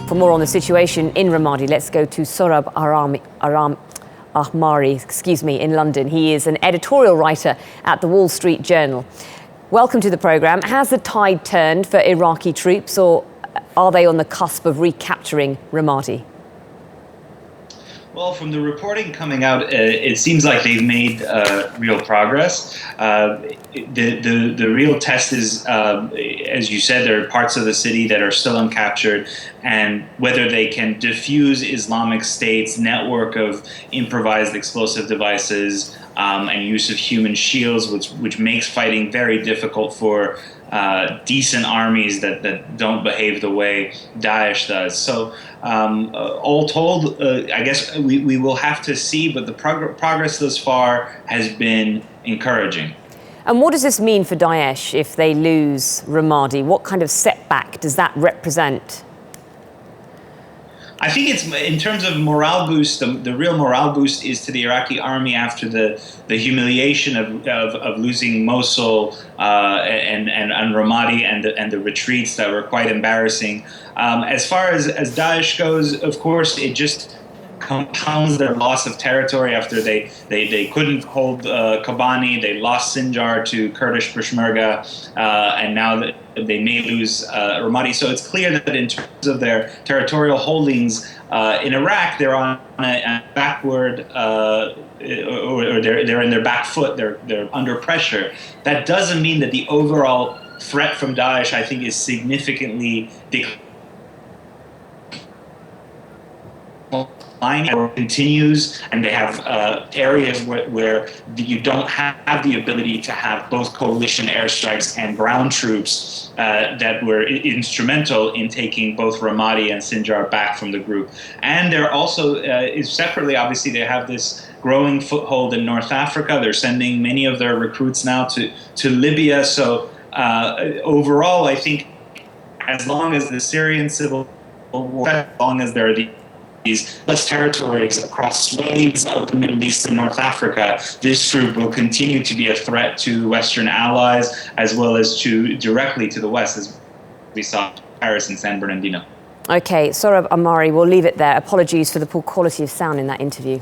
For more on the situation in Ramadi, let's go to Sohrab Ahmari, in London. He is an editorial writer at the Wall Street Journal. Welcome to the programme. Has the tide turned for Iraqi troops, or are they on the cusp of recapturing Ramadi? Well, from the reporting coming out, it seems like they've made real progress. The real test is, as you said, there are parts of the city that are still uncaptured, and whether they can defuse Islamic State's network of improvised explosive devices and use of human shields, which makes fighting very difficult for decent armies that don't behave the way Daesh does. So all told, I guess we will have to see, but the progress thus far has been encouraging. And what does this mean for Daesh if they lose Ramadi? What kind of setback does that represent? I think it's, in terms of morale boost, the real morale boost is to the Iraqi army after the humiliation of losing Mosul and Ramadi and the retreats that were quite embarrassing. As far as Daesh goes, of course, it just compounds their loss of territory after they couldn't hold Kobani. They lost Sinjar to Kurdish Peshmerga, and now that they may lose Ramadi. So it's clear that in terms of their territorial holdings in Iraq, they're on a backward, or they're in their back foot. They're under pressure. That doesn't mean that the overall threat from Daesh, I think, is significantly declining. Continues, and they have areas where you don't have the ability to have both coalition airstrikes and ground troops that were instrumental in taking both Ramadi and Sinjar back from the group. And they're also, separately, obviously, they have this growing foothold in North Africa. They're sending many of their recruits now to Libya. So overall, I think as long as the Syrian civil war, as long as there are these less territories across swathes of the Middle East and North Africa, this group will continue to be a threat to Western allies as well as directly to the West, as we saw in Paris and San Bernardino. Okay, Sohrab Ahmari, we'll leave it there. Apologies for the poor quality of sound in that interview.